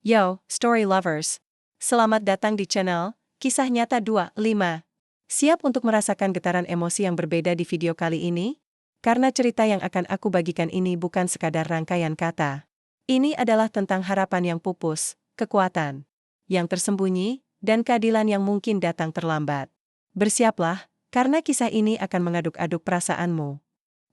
Yo, story lovers. Selamat datang di channel Kisah Nyata 25. Siap untuk merasakan getaran emosi yang berbeda di video kali ini? Karena cerita yang akan aku bagikan ini bukan sekadar rangkaian kata. Ini adalah tentang harapan yang pupus, kekuatan yang tersembunyi, dan keadilan yang mungkin datang terlambat. Bersiaplah, karena kisah ini akan mengaduk-aduk perasaanmu.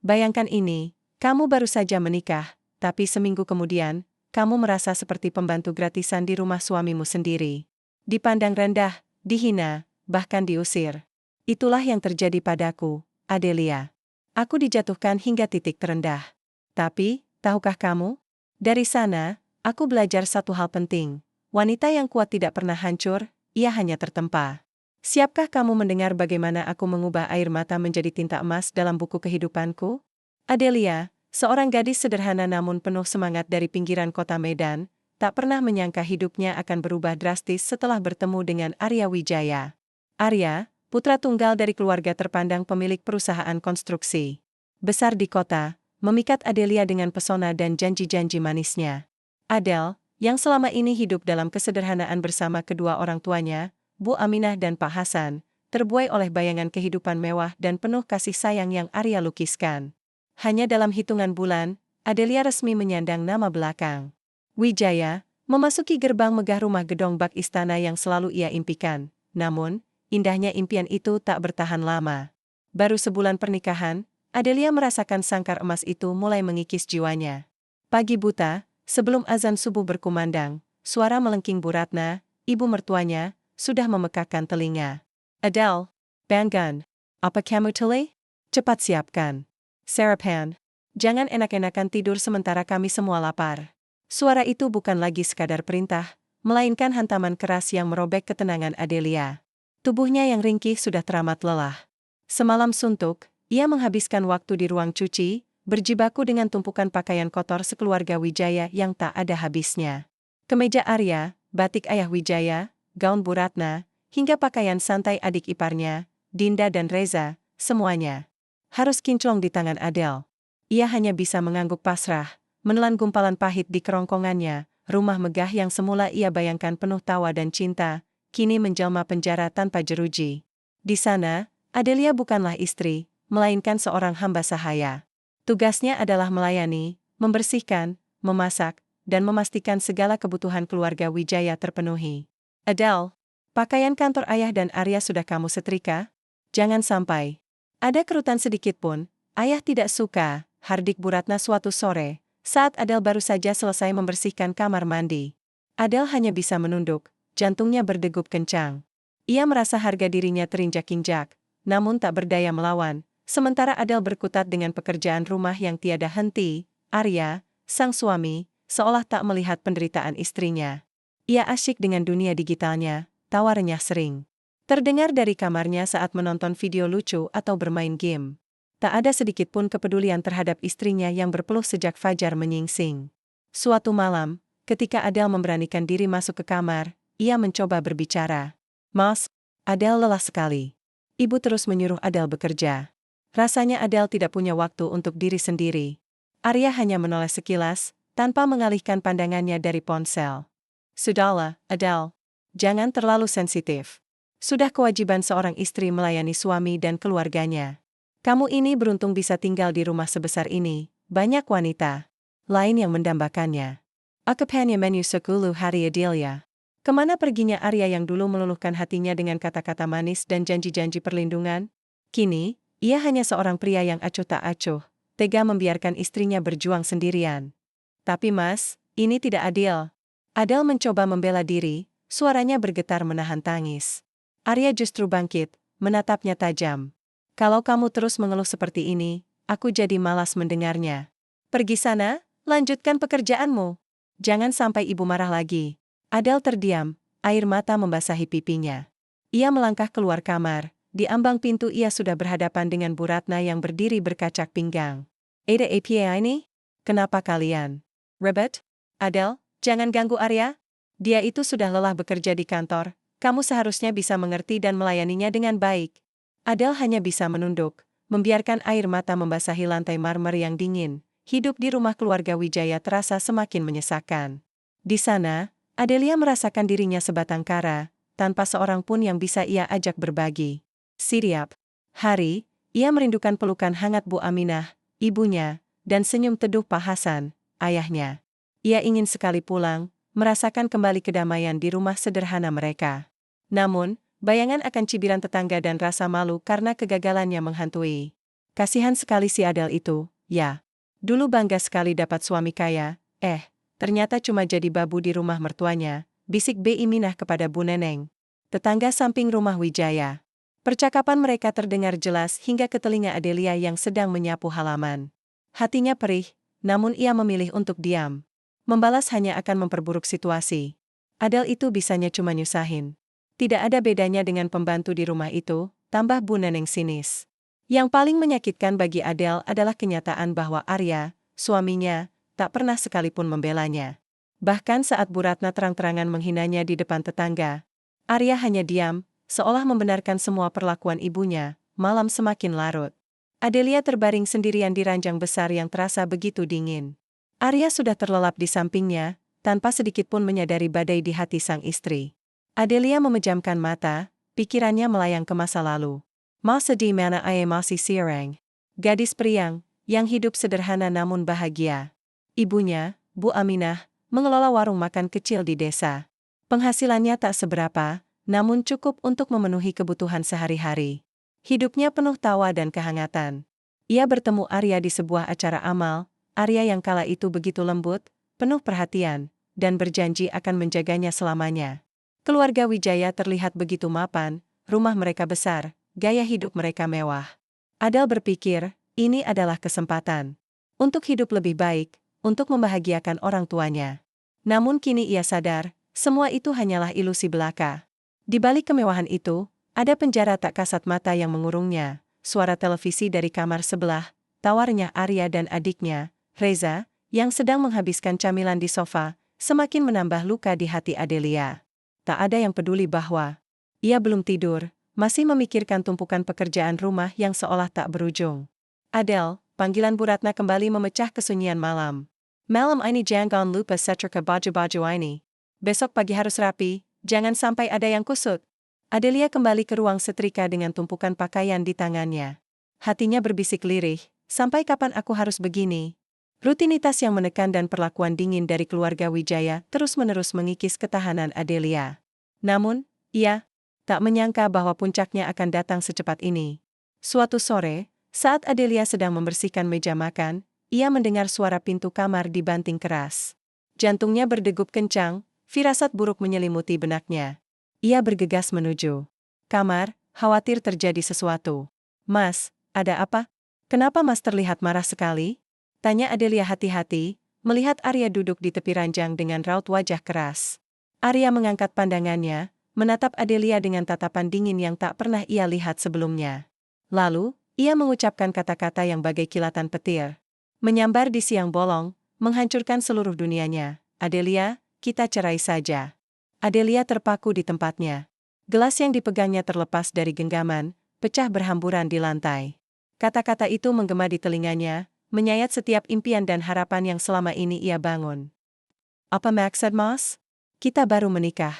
Bayangkan ini, kamu baru saja menikah, tapi seminggu kemudian, kamu merasa seperti pembantu gratisan di rumah suamimu sendiri. Dipandang rendah, dihina, bahkan diusir. Itulah yang terjadi padaku, Adelia. Aku dijatuhkan hingga titik terendah. Tapi, tahukah kamu? Dari sana, aku belajar satu hal penting. Wanita yang kuat tidak pernah hancur, ia hanya tertempa. Siapkah kamu mendengar bagaimana aku mengubah air mata menjadi tinta emas dalam buku kehidupanku? Adelia, seorang gadis sederhana namun penuh semangat dari pinggiran kota Medan, tak pernah menyangka hidupnya akan berubah drastis setelah bertemu dengan Arya Wijaya. Arya, putra tunggal dari keluarga terpandang pemilik perusahaan konstruksi besar di kota, memikat Adelia dengan pesona dan janji-janji manisnya. Adel, yang selama ini hidup dalam kesederhanaan bersama kedua orang tuanya, Bu Aminah dan Pak Hasan, terbuai oleh bayangan kehidupan mewah dan penuh kasih sayang yang Arya lukiskan. Hanya dalam hitungan bulan, Adelia resmi menyandang nama belakang Wijaya, memasuki gerbang megah rumah gedong bak istana yang selalu ia impikan. Namun, indahnya impian itu tak bertahan lama. Baru sebulan pernikahan, Adelia merasakan sangkar emas itu mulai mengikis jiwanya. Pagi buta, sebelum azan subuh berkumandang, suara melengking Bu Ratna, ibu mertuanya, sudah memekakkan telinga. Adele, bangun. Apa kamu tuli? Cepat siapkan sarapan. Jangan enak-enakan tidur sementara kami semua lapar. Suara itu bukan lagi sekadar perintah, melainkan hantaman keras yang merobek ketenangan Adelia. Tubuhnya yang ringkih sudah teramat lelah. Semalam suntuk, ia menghabiskan waktu di ruang cuci, berjibaku dengan tumpukan pakaian kotor sekeluarga Wijaya yang tak ada habisnya. Kemeja Arya, batik ayah Wijaya, gaun Bu Ratna, hingga pakaian santai adik iparnya, Dinda dan Reza, semuanya harus kinclong di tangan Adele. Ia hanya bisa mengangguk pasrah, menelan gumpalan pahit di kerongkongannya. Rumah megah yang semula ia bayangkan penuh tawa dan cinta, kini menjelma penjara tanpa jeruji. Di sana, Adelia bukanlah istri, melainkan seorang hamba sahaya. Tugasnya adalah melayani, membersihkan, memasak, dan memastikan segala kebutuhan keluarga Wijaya terpenuhi. Adele, pakaian kantor ayah dan Arya sudah kamu setrika? Jangan sampai ada kerutan sedikit pun. Ayah tidak suka, hardik Bu Ratna suatu sore, saat Adele baru saja selesai membersihkan kamar mandi. Adele hanya bisa menunduk, jantungnya berdegup kencang. Ia merasa harga dirinya terinjak-injak, namun tak berdaya melawan. Sementara Adele berkutat dengan pekerjaan rumah yang tiada henti, Arya, sang suami, seolah tak melihat penderitaan istrinya. Ia asyik dengan dunia digitalnya, tawa renyah sering terdengar dari kamarnya saat menonton video lucu atau bermain game. Tak ada sedikit pun kepedulian terhadap istrinya yang berpeluh sejak fajar menyingsing. Suatu malam, ketika Adele memberanikan diri masuk ke kamar, ia mencoba berbicara. "Mas, Adele lelah sekali." Ibu terus menyuruh Adele bekerja. Rasanya Adele tidak punya waktu untuk diri sendiri. Arya hanya menoleh sekilas, tanpa mengalihkan pandangannya dari ponsel. "Sudahlah, Adele. Jangan terlalu sensitif. Sudah kewajiban seorang istri melayani suami dan keluarganya. Kamu ini beruntung bisa tinggal di rumah sebesar ini, banyak wanita lain yang mendambakannya." Akapanya menu sekulu hari Adelia. Kemana perginya Arya yang dulu meluluhkan hatinya dengan kata-kata manis dan janji-janji perlindungan? Kini, ia hanya seorang pria yang acuh tak acuh, tega membiarkan istrinya berjuang sendirian. "Tapi mas, ini tidak adil." Adele mencoba membela diri, suaranya bergetar menahan tangis. Arya justru bangkit, menatapnya tajam. "Kalau kamu terus mengeluh seperti ini, aku jadi malas mendengarnya. Pergi sana, lanjutkan pekerjaanmu. Jangan sampai ibu marah lagi." Adele terdiam, air mata membasahi pipinya. Ia melangkah keluar kamar, di ambang pintu ia sudah berhadapan dengan Bu Ratna yang berdiri berkacak pinggang. "Ada apa ini? Kenapa kalian ribet? Adele, jangan ganggu Arya. Dia itu sudah lelah bekerja di kantor. Kamu seharusnya bisa mengerti dan melayaninya dengan baik." Adele hanya bisa menunduk, membiarkan air mata membasahi lantai marmer yang dingin. Hidup di rumah keluarga Wijaya terasa semakin menyesakan. Di sana, Adelia merasakan dirinya sebatang kara, tanpa seorang pun yang bisa ia ajak berbagi. Setiap hari, ia merindukan pelukan hangat Bu Aminah, ibunya, dan senyum teduh Pak Hasan, ayahnya. Ia ingin sekali pulang, merasakan kembali kedamaian di rumah sederhana mereka. Namun, bayangan akan cibiran tetangga dan rasa malu karena kegagalannya menghantui. Kasihan sekali si Adel itu, ya. Dulu bangga sekali dapat suami kaya, ternyata cuma jadi babu di rumah mertuanya, bisik B. Iminah kepada Bu Neneng, tetangga samping rumah Wijaya. Percakapan mereka terdengar jelas hingga ke telinga Adelia yang sedang menyapu halaman. Hatinya perih, namun ia memilih untuk diam. Membalas hanya akan memperburuk situasi. Adel itu bisanya cuma nyusahin. Tidak ada bedanya dengan pembantu di rumah itu, tambah Bu Neneng sinis. Yang paling menyakitkan bagi Adel adalah kenyataan bahwa Arya, suaminya, tak pernah sekalipun membelanya. Bahkan saat Bu Ratna terang-terangan menghinanya di depan tetangga, Arya hanya diam, seolah membenarkan semua perlakuan ibunya. Malam semakin larut. Adelia terbaring sendirian di ranjang besar yang terasa begitu dingin. Arya sudah terlelap di sampingnya, tanpa sedikit pun menyadari badai di hati sang istri. Adelia memejamkan mata, pikirannya melayang ke masa lalu. Masa di mana ia masih seorang gadis priang, yang hidup sederhana namun bahagia. Ibunya, Bu Aminah, mengelola warung makan kecil di desa. Penghasilannya tak seberapa, namun cukup untuk memenuhi kebutuhan sehari-hari. Hidupnya penuh tawa dan kehangatan. Ia bertemu Arya di sebuah acara amal. Arya yang kala itu begitu lembut, penuh perhatian, dan berjanji akan menjaganya selamanya. Keluarga Wijaya terlihat begitu mapan, rumah mereka besar, gaya hidup mereka mewah. Adel berpikir, ini adalah kesempatan untuk hidup lebih baik, untuk membahagiakan orang tuanya. Namun kini ia sadar, semua itu hanyalah ilusi belaka. Di balik kemewahan itu, ada penjara tak kasat mata yang mengurungnya, suara televisi dari kamar sebelah, tawarnya Arya dan adiknya, Reza, yang sedang menghabiskan camilan di sofa, semakin menambah luka di hati Adelia. Tak ada yang peduli bahwa ia belum tidur, masih memikirkan tumpukan pekerjaan rumah yang seolah tak berujung. Adel, panggilan Bu Ratna kembali memecah kesunyian malam. Malam ini jangan lupa setrika baju-baju ini. Besok pagi harus rapi, jangan sampai ada yang kusut. Adelia kembali ke ruang setrika dengan tumpukan pakaian di tangannya. Hatinya berbisik lirih, sampai kapan aku harus begini? Rutinitas yang menekan dan perlakuan dingin dari keluarga Wijaya terus-menerus mengikis ketahanan Adelia. Namun, ia tak menyangka bahwa puncaknya akan datang secepat ini. Suatu sore, saat Adelia sedang membersihkan meja makan, ia mendengar suara pintu kamar dibanting keras. Jantungnya berdegup kencang, firasat buruk menyelimuti benaknya. Ia bergegas menuju kamar, khawatir terjadi sesuatu. Mas, ada apa? Kenapa Mas terlihat marah sekali? Tanya Adelia hati-hati, melihat Arya duduk di tepi ranjang dengan raut wajah keras. Arya mengangkat pandangannya, menatap Adelia dengan tatapan dingin yang tak pernah ia lihat sebelumnya. Lalu, ia mengucapkan kata-kata yang bagai kilatan petir. Menyambar di siang bolong, menghancurkan seluruh dunianya. Adelia, kita cerai saja. Adelia terpaku di tempatnya. Gelas yang dipegangnya terlepas dari genggaman, pecah berhamburan di lantai. Kata-kata itu menggema di telinganya, menyayat setiap impian dan harapan yang selama ini ia bangun. Apa maksud Mas? Kita baru menikah.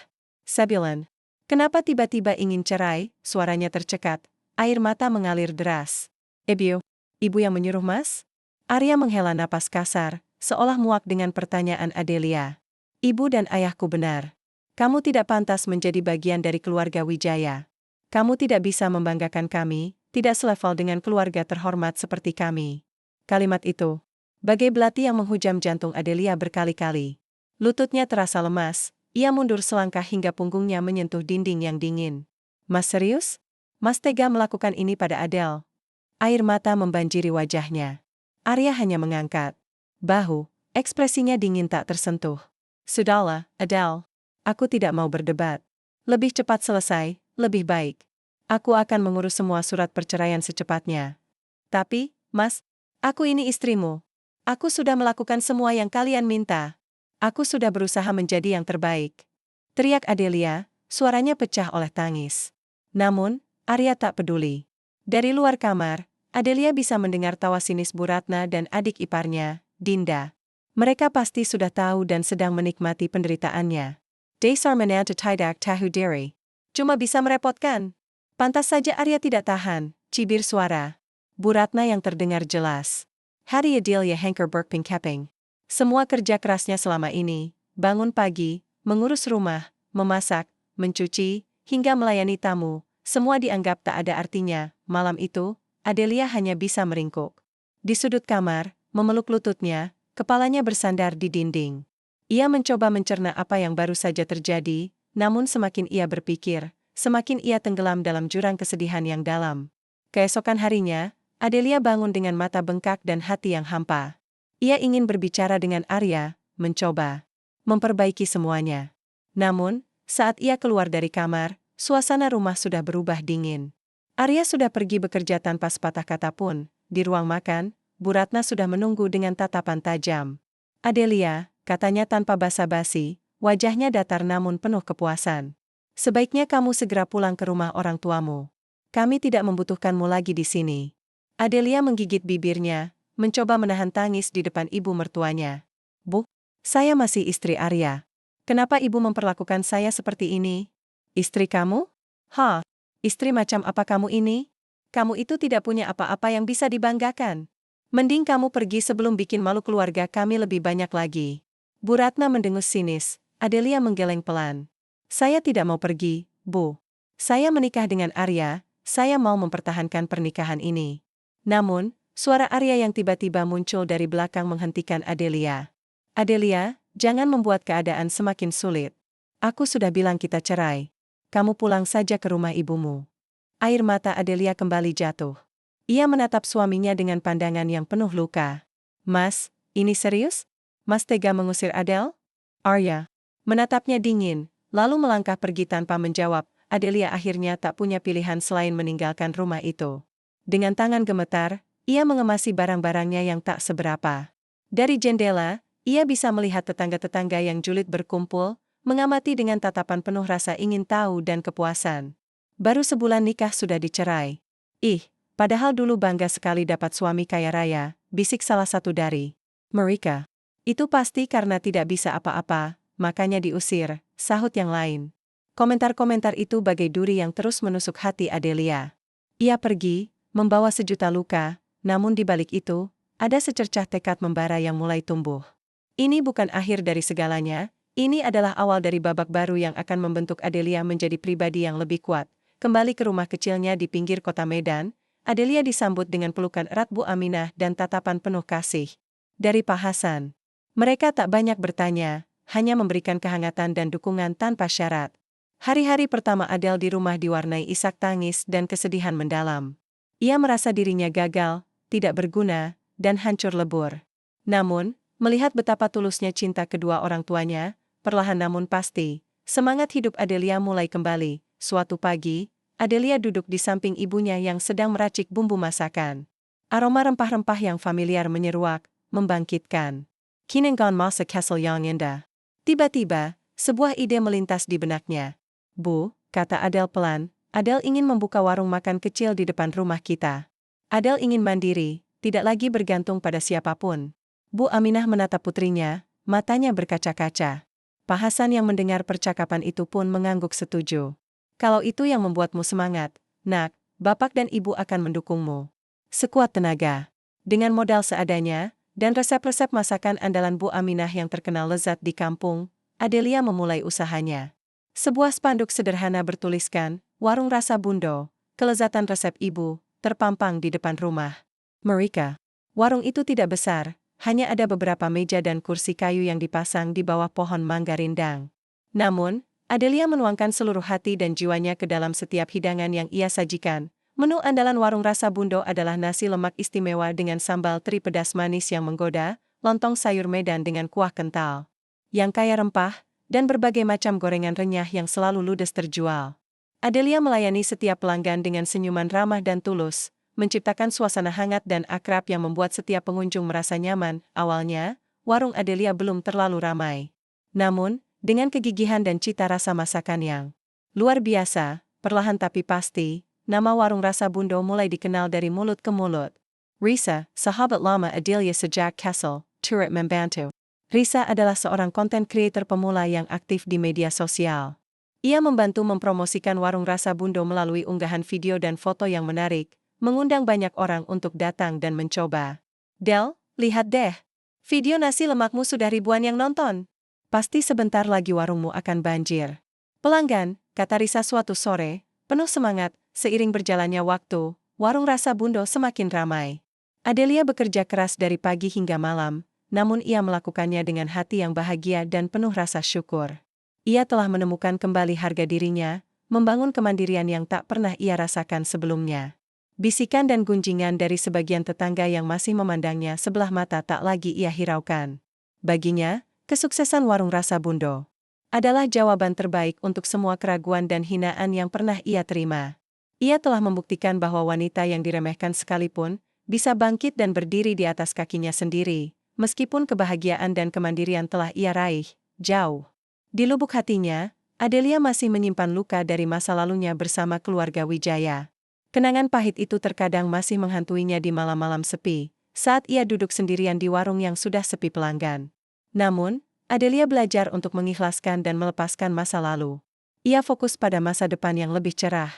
Sebulan. Kenapa tiba-tiba ingin cerai? Suaranya tercekat, air mata mengalir deras. Ibu yang menyuruh Mas? Arya menghela napas kasar, seolah muak dengan pertanyaan Adelia. Ibu dan ayahku benar. Kamu tidak pantas menjadi bagian dari keluarga Wijaya. Kamu tidak bisa membanggakan kami, tidak selevel dengan keluarga terhormat seperti kami. Kalimat itu, bagai belati yang menghujam jantung Adelia berkali-kali. Lututnya terasa lemas, ia mundur selangkah hingga punggungnya menyentuh dinding yang dingin. Mas serius? Mas tega melakukan ini pada Adel? Air mata membanjiri wajahnya. Arya hanya mengangkat bahu, ekspresinya dingin tak tersentuh. Sudahlah, Adel. Aku tidak mau berdebat. Lebih cepat selesai, lebih baik. Aku akan mengurus semua surat perceraian secepatnya. Tapi, Mas, aku ini istrimu. Aku sudah melakukan semua yang kalian minta. Aku sudah berusaha menjadi yang terbaik. Teriak Adelia, suaranya pecah oleh tangis. Namun, Arya tak peduli. Dari luar kamar, Adelia bisa mendengar tawa sinis Bu Ratna dan adik iparnya, Dinda. Mereka pasti sudah tahu dan sedang menikmati penderitaannya. Dasar menantu tidak tahu diri. Cuma bisa merepotkan. Pantas saja Arya tidak tahan, cibir suara Bu Ratna yang terdengar jelas. Hari Adelia Hanker berping-keping. Semua kerja kerasnya selama ini, bangun pagi, mengurus rumah, memasak, mencuci, hingga melayani tamu, semua dianggap tak ada artinya. Malam itu, Adelia hanya bisa meringkuk di sudut kamar, memeluk lututnya, kepalanya bersandar di dinding. Ia mencoba mencerna apa yang baru saja terjadi, namun semakin ia berpikir, semakin ia tenggelam dalam jurang kesedihan yang dalam. Keesokan harinya, Adelia bangun dengan mata bengkak dan hati yang hampa. Ia ingin berbicara dengan Arya, mencoba memperbaiki semuanya. Namun, saat ia keluar dari kamar, suasana rumah sudah berubah dingin. Arya sudah pergi bekerja tanpa sepatah kata pun. Di ruang makan, Bu Ratna sudah menunggu dengan tatapan tajam. Adelia, katanya tanpa basa-basi, wajahnya datar namun penuh kepuasan. Sebaiknya kamu segera pulang ke rumah orang tuamu. Kami tidak membutuhkanmu lagi di sini. Adelia menggigit bibirnya, mencoba menahan tangis di depan ibu mertuanya. Bu, saya masih istri Arya. Kenapa ibu memperlakukan saya seperti ini? Istri kamu? Istri macam apa kamu ini? Kamu itu tidak punya apa-apa yang bisa dibanggakan. Mending kamu pergi sebelum bikin malu keluarga kami lebih banyak lagi. Bu Ratna mendengus sinis. Adelia menggeleng pelan. Saya tidak mau pergi, Bu. Saya menikah dengan Arya, saya mau mempertahankan pernikahan ini. Namun, suara Arya yang tiba-tiba muncul dari belakang menghentikan Adelia. Adelia, jangan membuat keadaan semakin sulit. Aku sudah bilang kita cerai. Kamu pulang saja ke rumah ibumu. Air mata Adelia kembali jatuh. Ia menatap suaminya dengan pandangan yang penuh luka. Mas, ini serius? Mas tega mengusir Adele? Arya menatapnya dingin, lalu melangkah pergi tanpa menjawab. Adelia akhirnya tak punya pilihan selain meninggalkan rumah itu. Dengan tangan gemetar, ia mengemasi barang-barangnya yang tak seberapa. Dari jendela, ia bisa melihat tetangga-tetangga yang julid berkumpul, mengamati dengan tatapan penuh rasa ingin tahu dan kepuasan. Baru sebulan nikah sudah dicerai. Padahal dulu bangga sekali dapat suami kaya raya, bisik salah satu dari mereka. Itu pasti karena tidak bisa apa-apa, makanya diusir, sahut yang lain. Komentar-komentar itu bagai duri yang terus menusuk hati Adelia. Ia pergi, membawa sejuta luka, namun di balik itu, ada secercah tekad membara yang mulai tumbuh. Ini bukan akhir dari segalanya, ini adalah awal dari babak baru yang akan membentuk Adelia menjadi pribadi yang lebih kuat. Kembali ke rumah kecilnya di pinggir kota Medan, Adelia disambut dengan pelukan erat Bu Aminah dan tatapan penuh kasih dari Pak Hasan. Mereka tak banyak bertanya, hanya memberikan kehangatan dan dukungan tanpa syarat. Hari-hari pertama Adele di rumah diwarnai isak tangis dan kesedihan mendalam. Ia merasa dirinya gagal, tidak berguna, dan hancur lebur. Namun, melihat betapa tulusnya cinta kedua orang tuanya, perlahan namun pasti, semangat hidup Adelia mulai kembali. Suatu pagi, Adelia duduk di samping ibunya yang sedang meracik bumbu masakan. Aroma rempah-rempah yang familiar menyeruak, membangkitkan kenangan masa kecil yang indah. Tiba-tiba, sebuah ide melintas di benaknya. Bu, kata Adele pelan, Adele ingin membuka warung makan kecil di depan rumah kita. Adele ingin mandiri, tidak lagi bergantung pada siapapun. Bu Aminah menatap putrinya, matanya berkaca-kaca. Pak Hasan yang mendengar percakapan itu pun mengangguk setuju. Kalau itu yang membuatmu semangat, nak, bapak dan ibu akan mendukungmu sekuat tenaga. Dengan modal seadanya, dan resep-resep masakan andalan Bu Aminah yang terkenal lezat di kampung, Adelia memulai usahanya. Sebuah spanduk sederhana bertuliskan, Warung Rasa Bundo, kelezatan resep ibu, terpampang di depan rumah mereka. Warung itu tidak besar, hanya ada beberapa meja dan kursi kayu yang dipasang di bawah pohon mangga rindang. Namun, Adelia menuangkan seluruh hati dan jiwanya ke dalam setiap hidangan yang ia sajikan. Menu andalan Warung Rasa Bundo adalah nasi lemak istimewa dengan sambal teri pedas manis yang menggoda, lontong sayur Medan dengan kuah kental yang kaya rempah, dan berbagai macam gorengan renyah yang selalu ludes terjual. Adelia melayani setiap pelanggan dengan senyuman ramah dan tulus, menciptakan suasana hangat dan akrab yang membuat setiap pengunjung merasa nyaman. Awalnya, warung Adelia belum terlalu ramai. Namun, dengan kegigihan dan cita rasa masakan yang luar biasa, perlahan tapi pasti, nama Warung Rasa Bundo mulai dikenal dari mulut ke mulut. Risa, sahabat lama Adelia sejak Kessel, turut membantu Risa adalah seorang content creator pemula yang aktif di media sosial. Ia membantu mempromosikan warung rasa Bundo melalui unggahan video dan foto yang menarik, mengundang banyak orang untuk datang dan mencoba. Del, lihat deh. Video nasi lemakmu sudah ribuan yang nonton. Pasti sebentar lagi warungmu akan banjir. Pelanggan, kata Risa suatu sore, penuh semangat, seiring berjalannya waktu, warung rasa Bundo semakin ramai. Adelia bekerja keras dari pagi hingga malam, namun ia melakukannya dengan hati yang bahagia dan penuh rasa syukur. Ia telah menemukan kembali harga dirinya, membangun kemandirian yang tak pernah ia rasakan sebelumnya. Bisikan dan gunjingan dari sebagian tetangga yang masih memandangnya sebelah mata tak lagi ia hiraukan. Baginya, kesuksesan warung rasa Bundo adalah jawaban terbaik untuk semua keraguan dan hinaan yang pernah ia terima. Ia telah membuktikan bahwa wanita yang diremehkan sekalipun bisa bangkit dan berdiri di atas kakinya sendiri, meskipun kebahagiaan dan kemandirian telah ia raih jauh. Di lubuk hatinya, Adelia masih menyimpan luka dari masa lalunya bersama keluarga Wijaya. Kenangan pahit itu terkadang masih menghantuinya di malam-malam sepi, saat ia duduk sendirian di warung yang sudah sepi pelanggan. Namun, Adelia belajar untuk mengikhlaskan dan melepaskan masa lalu. Ia fokus pada masa depan yang lebih cerah.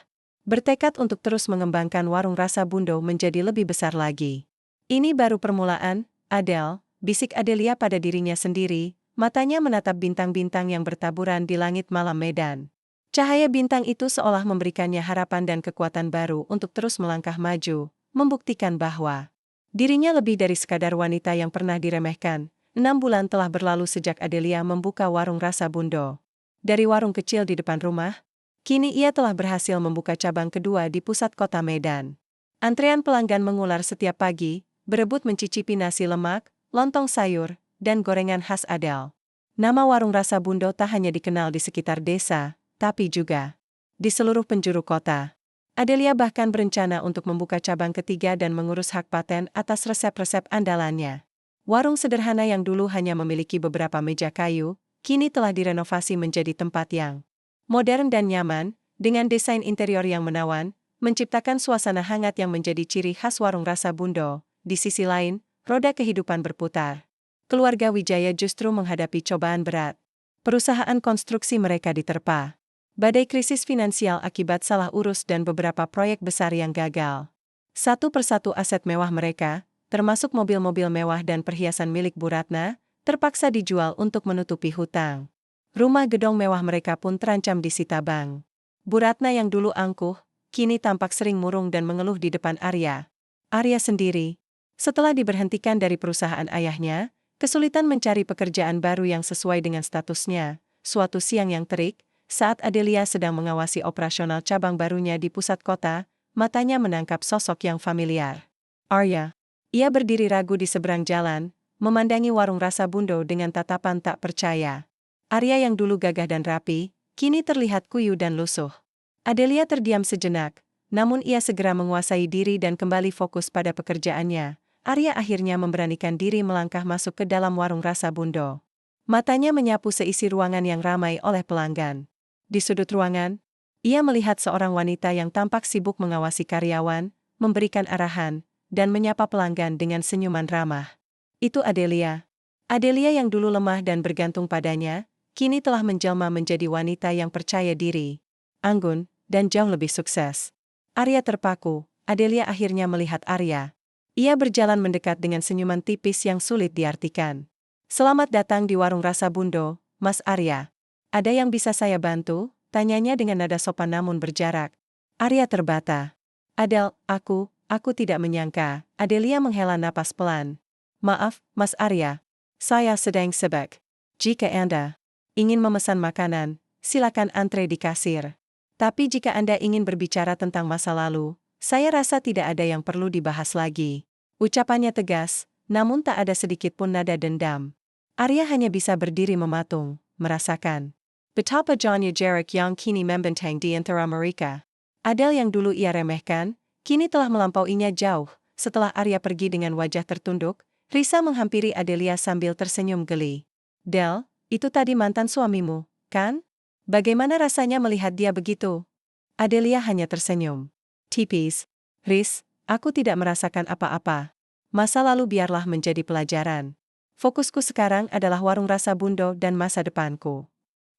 Bertekad untuk terus mengembangkan warung rasa Bundo menjadi lebih besar lagi. Ini baru permulaan, Adel, bisik Adelia pada dirinya sendiri, matanya menatap bintang-bintang yang bertaburan di langit malam Medan. Cahaya bintang itu seolah memberikannya harapan dan kekuatan baru untuk terus melangkah maju, membuktikan bahwa dirinya lebih dari sekadar wanita yang pernah diremehkan. 6 bulan telah berlalu sejak Adelia membuka warung rasa Bundo. Dari warung kecil di depan rumah, kini ia telah berhasil membuka cabang kedua di pusat kota Medan. Antrean pelanggan mengular setiap pagi, berebut mencicipi nasi lemak, lontong sayur, dan gorengan khas Adel. Nama warung rasa Bundo tak hanya dikenal di sekitar desa, tapi juga di seluruh penjuru kota. Adelia bahkan berencana untuk membuka cabang ketiga dan mengurus hak paten atas resep-resep andalannya. Warung sederhana yang dulu hanya memiliki beberapa meja kayu, kini telah direnovasi menjadi tempat yang modern dan nyaman, dengan desain interior yang menawan, menciptakan suasana hangat yang menjadi ciri khas warung rasa Bundo. Di sisi lain, roda kehidupan berputar. Keluarga Wijaya justru menghadapi cobaan berat. Perusahaan konstruksi mereka diterpa badai krisis finansial akibat salah urus dan beberapa proyek besar yang gagal. Satu persatu aset mewah mereka, termasuk mobil-mobil mewah dan perhiasan milik Bu Ratna, terpaksa dijual untuk menutupi hutang. Rumah gedong mewah mereka pun terancam disita bank. Bu Ratna yang dulu angkuh, kini tampak sering murung dan mengeluh di depan Arya. Arya sendiri, setelah diberhentikan dari perusahaan ayahnya, kesulitan mencari pekerjaan baru yang sesuai dengan statusnya. Suatu siang yang terik, saat Adelia sedang mengawasi operasional cabang barunya di pusat kota, matanya menangkap sosok yang familiar. Arya. Ia berdiri ragu di seberang jalan, memandangi warung rasa Bundo dengan tatapan tak percaya. Arya yang dulu gagah dan rapi, kini terlihat kuyu dan lusuh. Adelia terdiam sejenak, namun ia segera menguasai diri dan kembali fokus pada pekerjaannya. Arya akhirnya memberanikan diri melangkah masuk ke dalam warung rasa Bundo. Matanya menyapu seisi ruangan yang ramai oleh pelanggan. Di sudut ruangan, ia melihat seorang wanita yang tampak sibuk mengawasi karyawan, memberikan arahan, dan menyapa pelanggan dengan senyuman ramah. Itu Adelia. Adelia yang dulu lemah dan bergantung padanya, kini telah menjelma menjadi wanita yang percaya diri, anggun, dan jauh lebih sukses. Arya terpaku. Adelia akhirnya melihat Arya. Ia berjalan mendekat dengan senyuman tipis yang sulit diartikan. Selamat datang di warung rasa Bundo, Mas Arya. Ada yang bisa saya bantu? Tanyanya dengan nada sopan namun berjarak. Arya terbata. Adel, aku tidak menyangka. Adelia menghela napas pelan. Maaf, Mas Arya. Saya sedang sibuk. Jika Anda ingin memesan makanan, silakan antre di kasir. Tapi jika Anda ingin berbicara tentang masa lalu, saya rasa tidak ada yang perlu dibahas lagi. Ucapannya tegas, namun tak ada sedikit pun nada dendam. Arya hanya bisa berdiri mematung, merasakan betapa jauhnya jarak yang kini membentang di antara mereka. Adel yang dulu ia remehkan, kini telah melampauinya jauh. Setelah Arya pergi dengan wajah tertunduk, Risa menghampiri Adelia sambil tersenyum geli. Del, itu tadi mantan suamimu, kan? Bagaimana rasanya melihat dia begitu? Adelia hanya tersenyum tipis. Riz, aku tidak merasakan apa-apa. Masa lalu biarlah menjadi pelajaran. Fokusku sekarang adalah warung rasa Bundo dan masa depanku.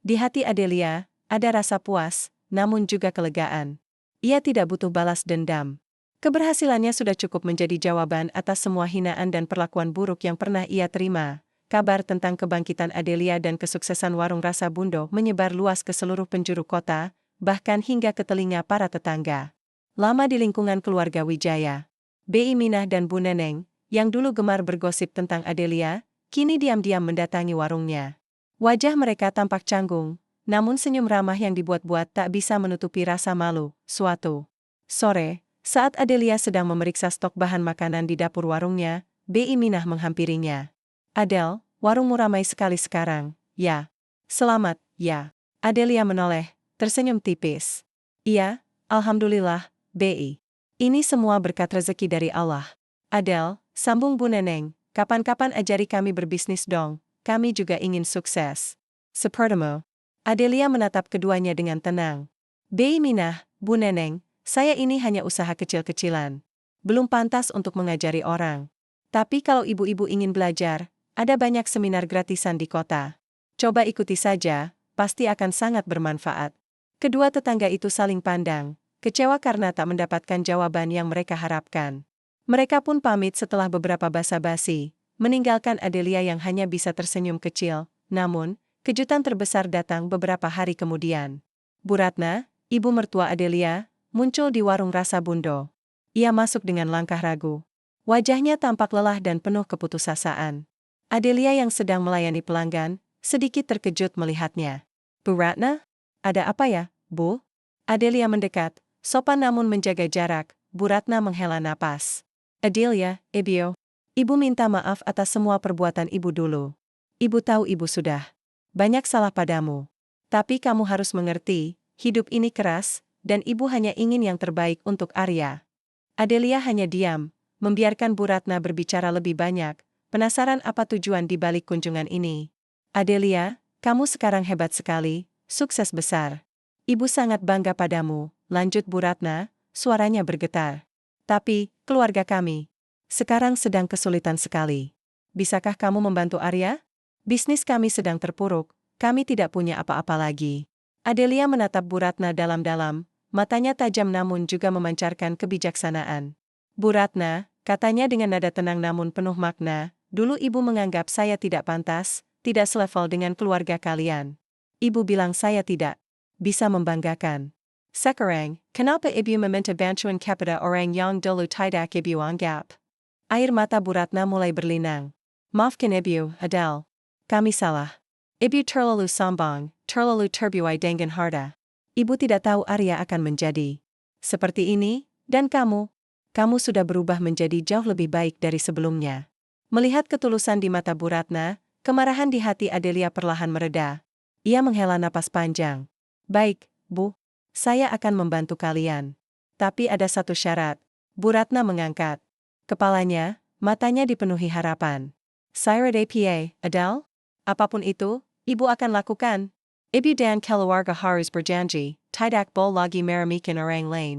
Di hati Adelia, ada rasa puas, namun juga kelegaan. Ia tidak butuh balas dendam. Keberhasilannya sudah cukup menjadi jawaban atas semua hinaan dan perlakuan buruk yang pernah ia terima. Kabar tentang kebangkitan Adelia dan kesuksesan warung rasa Bundo menyebar luas ke seluruh penjuru kota, bahkan hingga ke telinga para tetangga. Lama di lingkungan keluarga Wijaya, Bi Minah dan Bu Neneng, yang dulu gemar bergosip tentang Adelia, kini diam-diam mendatangi warungnya. Wajah mereka tampak canggung, namun senyum ramah yang dibuat-buat tak bisa menutupi rasa malu. Suatu sore, saat Adelia sedang memeriksa stok bahan makanan di dapur warungnya, Bi Minah menghampirinya. Adel, warungmu ramai sekali sekarang, ya? Selamat, ya. Adelia menoleh, tersenyum tipis. Iya, alhamdulillah, Bi. Ini semua berkat rezeki dari Allah. Adel, sambung Bu Neneng, kapan-kapan ajari kami berbisnis dong, kami juga ingin sukses. Sepertimu. Adelia menatap keduanya dengan tenang. Bi Minah, Bu Neneng, saya ini hanya usaha kecil-kecilan. Belum pantas untuk mengajari orang. Tapi kalau ibu-ibu ingin belajar, ada banyak seminar gratisan di kota. Coba ikuti saja, pasti akan sangat bermanfaat. Kedua tetangga itu saling pandang, kecewa karena tak mendapatkan jawaban yang mereka harapkan. Mereka pun pamit setelah beberapa basa-basi, meninggalkan Adelia yang hanya bisa tersenyum kecil. Namun, kejutan terbesar datang beberapa hari kemudian. Bu Ratna, ibu mertua Adelia, muncul di warung rasa Bundo. Ia masuk dengan langkah ragu. Wajahnya tampak lelah dan penuh keputusasaan. Adelia yang sedang melayani pelanggan, sedikit terkejut melihatnya. Bu Ratna? Ada apa ya, Bu? Adelia mendekat, sopan namun menjaga jarak. Bu Ratna menghela napas. Adelia, Ibu. Ibu minta maaf atas semua perbuatan ibu dulu. Ibu tahu ibu sudah banyak salah padamu. Tapi kamu harus mengerti, hidup ini keras, dan ibu hanya ingin yang terbaik untuk Arya. Adelia hanya diam, membiarkan Bu Ratna berbicara lebih banyak, penasaran apa tujuan di balik kunjungan ini. Adelia, kamu sekarang hebat sekali, sukses besar. Ibu sangat bangga padamu, lanjut Bu Ratna, suaranya bergetar. Tapi, keluarga kami sekarang sedang kesulitan sekali. Bisakah kamu membantu Arya? Bisnis kami sedang terpuruk, kami tidak punya apa-apa lagi. Adelia menatap Bu Ratna dalam-dalam, matanya tajam namun juga memancarkan kebijaksanaan. Bu Ratna, katanya dengan nada tenang namun penuh makna, dulu ibu menganggap saya tidak pantas, tidak selevel dengan keluarga kalian. Ibu bilang saya tidak bisa membanggakan. Sekarang, kenapa ibu meminta bantuan kepada orang yang dulu tidak ibu anggap? Air mata Bu Ratna mulai berlinang. Maafkan ibu, Adele. Kami salah. Ibu terlalu sombong, terlalu terbuai dengan harta. Ibu tidak tahu Arya akan menjadi seperti ini, dan kamu sudah berubah menjadi jauh lebih baik dari sebelumnya. Melihat ketulusan di mata Bu Ratna, kemarahan di hati Adelia perlahan mereda. Ia menghela napas panjang. Baik, Bu. Saya akan membantu kalian. Tapi ada satu syarat. Bu Ratna mengangkat kepalanya, matanya dipenuhi harapan. Syarat apa, Adele? Apapun itu, ibu akan lakukan. Ibu dan keluarga harus berjanji, tidak boleh lagi meremehkan orang lain.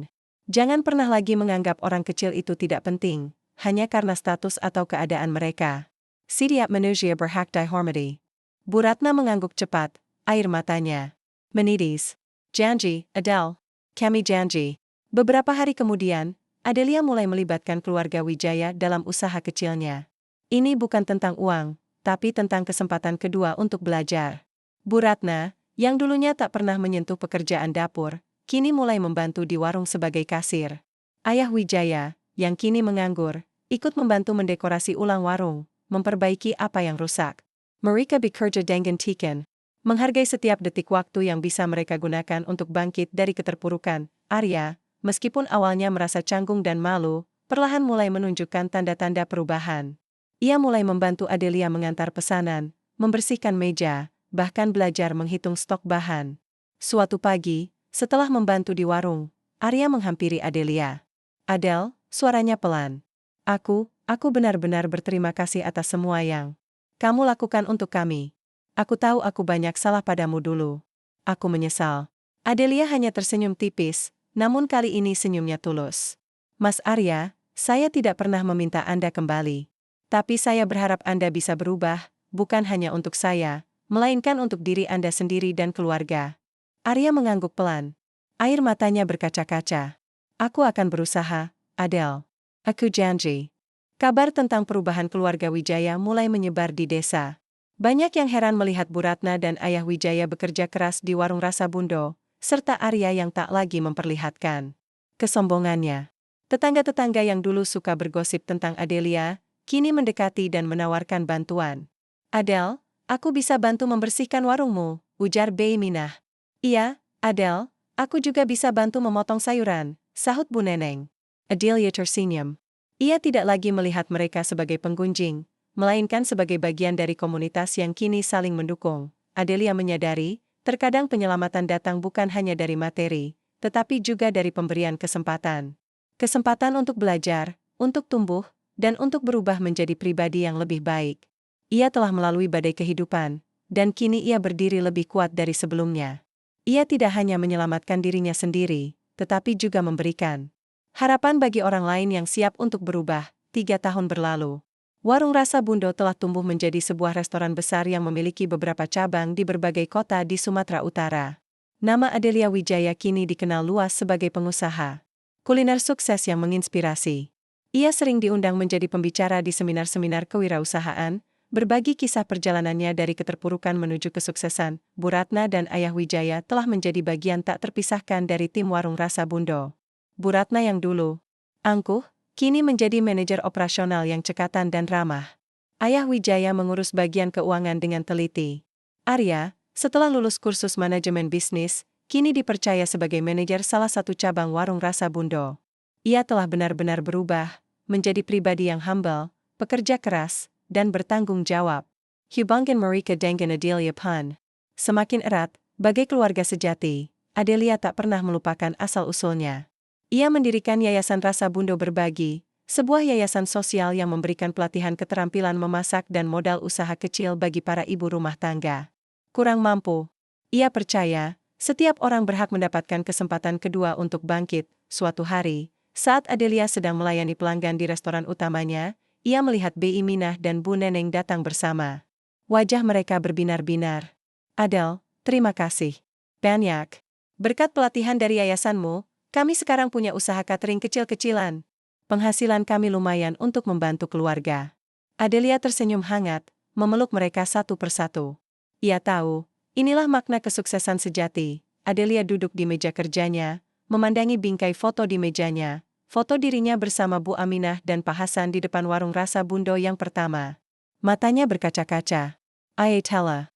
Jangan pernah lagi menganggap orang kecil itu tidak penting, hanya karena status atau keadaan mereka. Setiap manusia berhak dihormati. Bu Ratna mengangguk cepat, air matanya menitis. Janji, Adele. Kami janji. Beberapa hari kemudian, Adelia mulai melibatkan keluarga Wijaya dalam usaha kecilnya. Ini bukan tentang uang, tapi tentang kesempatan kedua untuk belajar. Bu Ratna, yang dulunya tak pernah menyentuh pekerjaan dapur, kini mulai membantu di warung sebagai kasir. Ayah Wijaya, yang kini menganggur, ikut membantu mendekorasi ulang warung, memperbaiki apa yang rusak. Mereka bekerja dengan tekun, menghargai setiap detik waktu yang bisa mereka gunakan untuk bangkit dari keterpurukan. Arya, meskipun awalnya merasa canggung dan malu, perlahan mulai menunjukkan tanda-tanda perubahan. Ia mulai membantu Adelia mengantar pesanan, membersihkan meja, bahkan belajar menghitung stok bahan. Suatu pagi, setelah membantu di warung, Arya menghampiri Adelia. Adele, suaranya pelan. Aku benar-benar berterima kasih atas semua yang kamu lakukan untuk kami. Aku tahu aku banyak salah padamu dulu. Aku menyesal. Adelia hanya tersenyum tipis, namun kali ini senyumnya tulus. Mas Arya, saya tidak pernah meminta Anda kembali. Tapi saya berharap Anda bisa berubah, bukan hanya untuk saya, melainkan untuk diri Anda sendiri dan keluarga. Arya mengangguk pelan. Air matanya berkaca-kaca. Aku akan berusaha, Adele. Aku janji. Kabar tentang perubahan keluarga Wijaya mulai menyebar di desa. Banyak yang heran melihat Bu Ratna dan Ayah Wijaya bekerja keras di warung rasa Bundo, serta Arya yang tak lagi memperlihatkan kesombongannya. Tetangga-tetangga yang dulu suka bergosip tentang Adelia, kini mendekati dan menawarkan bantuan. Adele, aku bisa bantu membersihkan warungmu, ujar Bei Minah. Iya, Adele, aku juga bisa bantu memotong sayuran, sahut Bu Neneng. Adelia tersenyum. Ia tidak lagi melihat mereka sebagai penggunjing, melainkan sebagai bagian dari komunitas yang kini saling mendukung. Adelia menyadari, terkadang penyelamatan datang bukan hanya dari materi, tetapi juga dari pemberian kesempatan. Kesempatan untuk belajar, untuk tumbuh, dan untuk berubah menjadi pribadi yang lebih baik. Ia telah melalui badai kehidupan, dan kini ia berdiri lebih kuat dari sebelumnya. Ia tidak hanya menyelamatkan dirinya sendiri, tetapi juga memberikan harapan bagi orang lain yang siap untuk berubah. 3 tahun berlalu, Warung Rasa Bundo telah tumbuh menjadi sebuah restoran besar yang memiliki beberapa cabang di berbagai kota di Sumatera Utara. Nama Adelia Wijaya kini dikenal luas sebagai pengusaha kuliner sukses yang menginspirasi. Ia sering diundang menjadi pembicara di seminar-seminar kewirausahaan, berbagi kisah perjalanannya dari keterpurukan menuju kesuksesan. Bu Ratna dan Ayah Wijaya telah menjadi bagian tak terpisahkan dari tim Warung Rasa Bundo. Bu Ratna yang dulu angkuh, kini menjadi manajer operasional yang cekatan dan ramah. Ayah Wijaya mengurus bagian keuangan dengan teliti. Arya, setelah lulus kursus manajemen bisnis, kini dipercaya sebagai manajer salah satu cabang Warung Rasa Bundo. Ia telah benar-benar berubah, menjadi pribadi yang humble, pekerja keras, dan bertanggung jawab. Hubungan mereka dengan Adelia pun semakin erat, bagai keluarga sejati. Adelia tak pernah melupakan asal-usulnya. Ia mendirikan Yayasan Rasa Bundo Berbagi, sebuah yayasan sosial yang memberikan pelatihan keterampilan memasak dan modal usaha kecil bagi para ibu rumah tangga kurang mampu. Ia percaya, setiap orang berhak mendapatkan kesempatan kedua untuk bangkit. Suatu hari, saat Adelia sedang melayani pelanggan di restoran utamanya, ia melihat Bei Minah dan Bu Neneng datang bersama. Wajah mereka berbinar-binar. Adele, terima kasih banyak. Berkat pelatihan dari yayasanmu, kami sekarang punya usaha catering kecil-kecilan. Penghasilan kami lumayan untuk membantu keluarga. Adelia tersenyum hangat, memeluk mereka satu persatu. Ia tahu, inilah makna kesuksesan sejati. Adelia duduk di meja kerjanya, memandangi bingkai foto di mejanya, foto dirinya bersama Bu Aminah dan Pak Hasan di depan Warung Rasa Bundo yang pertama. Matanya berkaca-kaca. Ayatella,